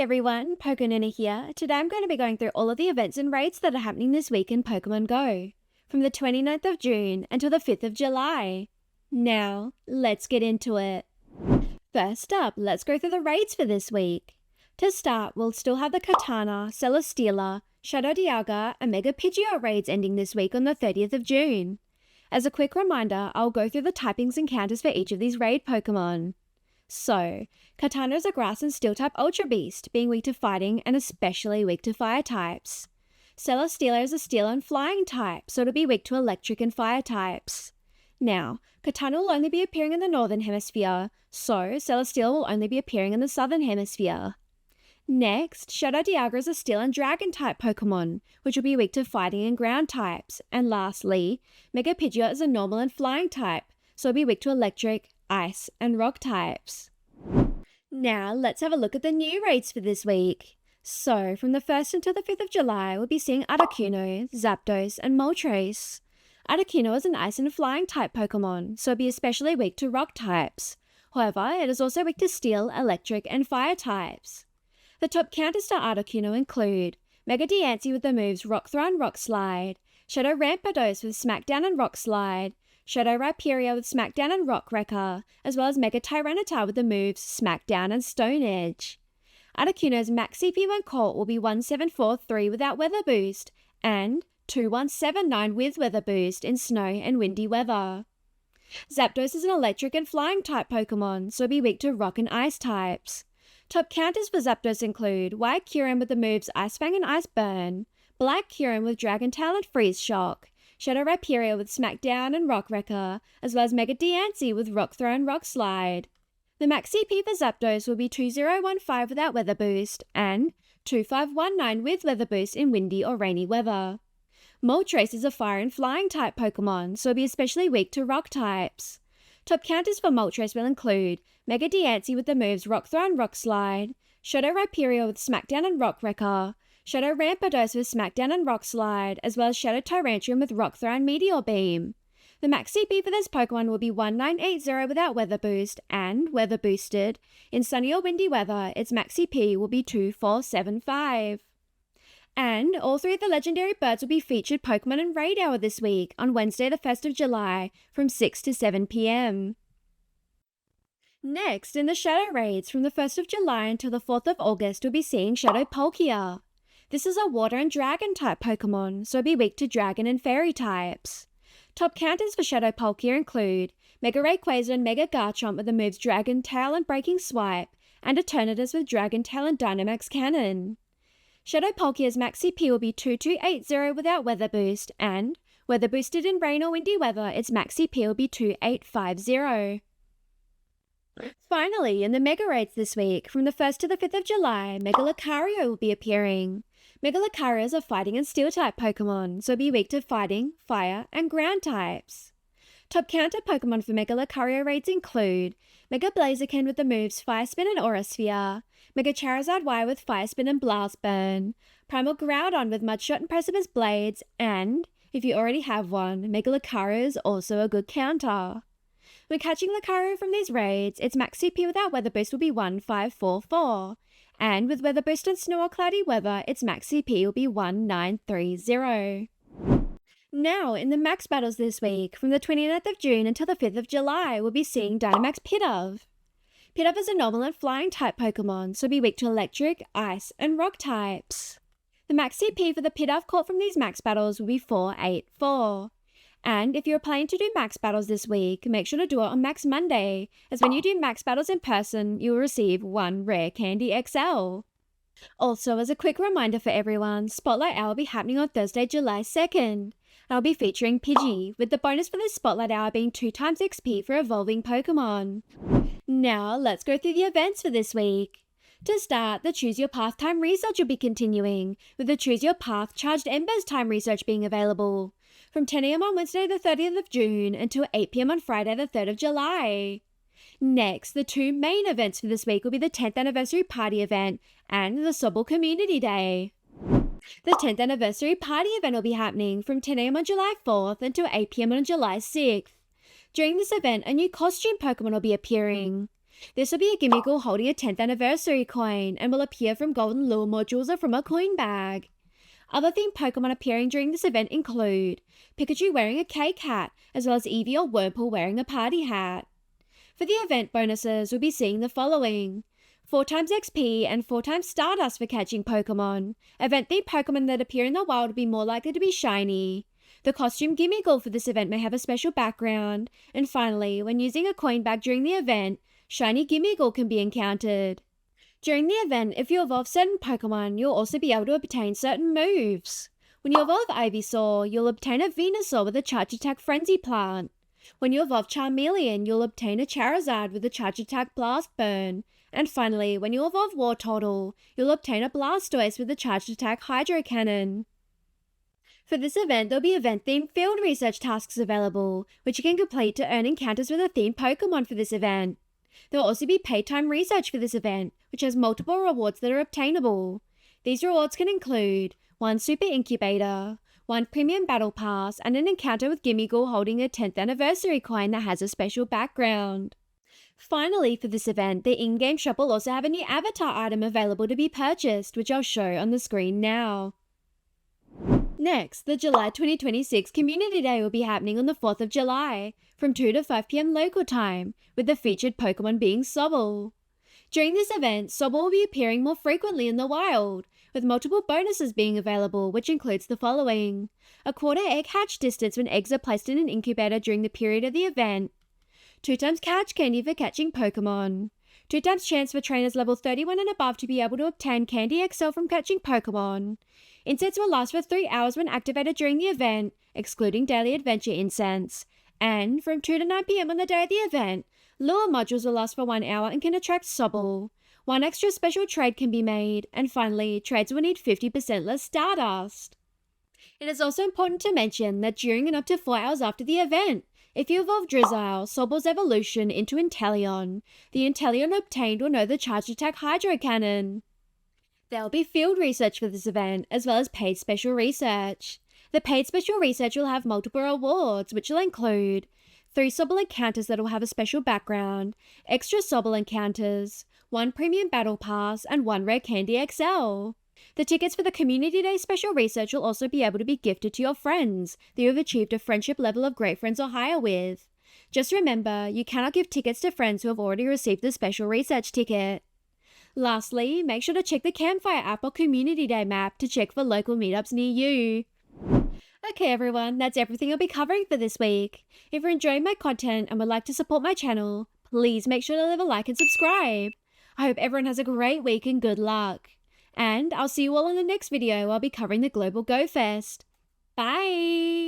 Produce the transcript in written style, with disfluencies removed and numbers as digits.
Hey everyone, Pokonuna here. Today I'm going to be going through all of the events and raids that are happening this week in Pokemon Go, from the 29th of June until the 5th of July. Now, let's get into it. First up, let's go through the raids for this week. To start, we'll still have the Katana, Celesteela, Shadow Dialga, and Mega Pidgeot raids ending this week on the 30th of June. As a quick reminder, I'll go through the typings and counters for each of these raid Pokemon. So, Katana is a Grass and Steel-type Ultra Beast, being weak to fighting and especially weak to fire types. Celesteela is a Steel and Flying type, so it'll be weak to Electric and Fire types. Now, Katana will only be appearing in the Northern Hemisphere, so Celesteela will only be appearing in the Southern Hemisphere. Next, Shadow Dialga is a Steel and Dragon-type Pokemon, which will be weak to fighting and ground types. And lastly, Mega Pidgeot is a Normal and Flying type, so it'll be weak to Electric, Ice, and Rock types. Now, let's have a look at the new raids for this week. So, from the 1st until the 5th of July, we'll be seeing Articuno, Zapdos, and Moltres. Articuno is an Ice and Flying type Pokemon, so it'll be especially weak to Rock types. However, it is also weak to Steel, Electric, and Fire types. The top counters to Articuno include Mega Diancie with the moves Rock Throw and Rock Slide, Shadow Rampardos with Smackdown and Rock Slide, Shadow Rhyperior with Smackdown and Rock Wrecker, as well as Mega Tyranitar with the moves Smackdown and Stone Edge. Articuno's max CP when caught will be 1743 without Weather Boost, and 2179 with Weather Boost in snow and windy weather. Zapdos is an Electric and Flying type Pokemon, so it'll be weak to Rock and Ice types. Top counters for Zapdos include White Kyurem with the moves Ice Fang and Ice Burn, Black Kyurem with Dragon Tail and Freeze Shock, Shadow Rhyperior with Smackdown and Rock Wrecker, as well as Mega Diancie with Rock Throw and Rock Slide. The max CP for Zapdos will be 2015 without Weather Boost, and 2519 with Weather Boost in windy or rainy weather. Moltres is a Fire and Flying type Pokemon, so it'll be especially weak to Rock types. Top counters for Moltres will include Mega Diancie with the moves Rock Throw and Rock Slide, Shadow Rhyperior with Smackdown and Rock Wrecker, Shadow Rampardos with Smackdown and Rock Slide, as well as Shadow Tyrantrum with Rock Throw and Meteor Beam. The max CP for this Pokemon will be 1980 without Weather Boost, and, Weather Boosted, in sunny or windy weather, its max CP will be 2475. And all three of the legendary birds will be featured Pokemon and Raid Hour this week, on Wednesday the 1st of July, from 6 to 7 p.m. Next, in the Shadow Raids, from the 1st of July until the 4th of August, we'll be seeing Shadow Palkia. This is a Water and Dragon type Pokemon, so it'll be weak to Dragon and Fairy types. Top counters for Shadow Palkia include Mega Rayquaza and Mega Garchomp with the moves Dragon Tail and Breaking Swipe, and Eternatus with Dragon Tail and Dynamax Cannon. Shadow Palkia's max CP will be 2280 without Weather Boost, and, Weather Boosted in rain or windy weather, its max CP will be 2850. Finally, in the Mega Raids this week, from the 1st to the 5th of July, Mega Lucario will be appearing. Mega Lucario is a Fighting and Steel-type Pokemon, so it'll be weak to Fighting, Fire, and Ground types. Top counter Pokemon for Mega Lucario raids include Mega Blaziken with the moves Fire Spin and Aura Sphere, Mega Charizard Y with Fire Spin and Blast Burn, Primal Groudon with Mudshot and Precipice Blades, and, if you already have one, Mega Lucario is also a good counter. When catching Lucario from these raids, its max CP without Weather Boost will be 1544, and with Weather Boost and snow or cloudy weather, its max CP will be 1930. Now, in the max battles this week, from the 29th of June until the 5th of July, we'll be seeing Dynamax Pidove. Pidove is a Normal and Flying type Pokemon, so it'll be weak to Electric, Ice, and Rock types. The max CP for the Pidove caught from these max battles will be 484. And if you're planning to do max battles this week, make sure to do it on Max Monday, as when you do max battles in person, you will receive one Rare Candy XL. Also, as a quick reminder for everyone, Spotlight Hour will be happening on Thursday, July 2nd. I'll be featuring Pidgey, with the bonus for this Spotlight Hour being 2 times XP for evolving Pokemon. Now, let's go through the events for this week. To start, the Choose Your Path time research will be continuing, with the Choose Your Path Charged Embers time research being available, from 10 a.m. on Wednesday the 30th of June until 8 p.m. on Friday the 3rd of July. Next, the two main events for this week will be the 10th Anniversary Party event and the Sobble Community Day. The 10th Anniversary Party event will be happening from 10 a.m. on July 4th until 8 p.m. on July 6th. During this event, a new costume Pokemon will be appearing. This will be a Gimmighoul holding a 10th anniversary coin and will appear from golden lure modules or from a coin bag. Other themed Pokemon appearing during this event include Pikachu wearing a cake hat, as well as Eevee or Wurmple wearing a party hat. For the event bonuses, we'll be seeing the following: 4x XP and 4x Stardust for catching Pokemon. Event-themed Pokemon that appear in the wild will be more likely to be shiny. The costume Gimmighoul for this event may have a special background. And finally, when using a coin bag during the event, shiny Gimmighoul can be encountered. During the event, if you evolve certain Pokemon, you'll also be able to obtain certain moves. When you evolve Ivysaur, you'll obtain a Venusaur with a Charge Attack Frenzy plant. When you evolve Charmeleon, you'll obtain a Charizard with a Charge Attack Blast Burn. And finally, when you evolve Wartortle, you'll obtain a Blastoise with a Charge Attack Hydro Cannon. For this event, there'll be event-themed field research tasks available, which you can complete to earn encounters with a themed Pokemon for this event. There will also be paid time research for this event, which has multiple rewards that are obtainable. These rewards can include 1 Super Incubator, 1 Premium Battle Pass, and an encounter with Gimmighoul holding a 10th anniversary coin that has a special background. Finally, for this event, the in-game shop will also have a new avatar item available to be purchased, which I'll show on the screen now. Next, the July 2026 Community Day will be happening on the 4th of July, from 2 to 5 PM local time, with the featured Pokemon being Sobble. During this event, Sobble will be appearing more frequently in the wild, with multiple bonuses being available, which includes the following: a quarter egg hatch distance when eggs are placed in an incubator during the period of the event, 2x catch candy for catching Pokemon, 2x chance for trainers level 31 and above to be able to obtain Candy XL from catching Pokemon. Incense will last for 3 hours when activated during the event, excluding daily adventure incense. And from 2 to 9 PM on the day of the event, lure modules will last for 1 hour and can attract Sobble. 1 extra special trade can be made, and finally, trades will need 50% less Stardust. It is also important to mention that during and up to 4 hours after the event, if you evolve Drizzile, Sobble's evolution into Inteleon, the Inteleon obtained will know the Charge Attack Hydro Cannon. There will be field research for this event, as well as paid special research. The paid special research will have multiple rewards, which will include 3 Sobble encounters that will have a special background, extra Sobble encounters, 1 Premium Battle Pass, and 1 Rare Candy XL. The tickets for the Community Day special research will also be able to be gifted to your friends that you have achieved a friendship level of Great Friends or higher with. Just remember, you cannot give tickets to friends who have already received the special research ticket. Lastly, make sure to check the Campfire app or Community Day map to check for local meetups near you. Okay everyone, that's everything I'll be covering for this week. If you're enjoying my content and would like to support my channel, please make sure to leave a like and subscribe. I hope everyone has a great week and good luck. And I'll see you all in the next video where I'll be covering the Global Go Fest. Bye!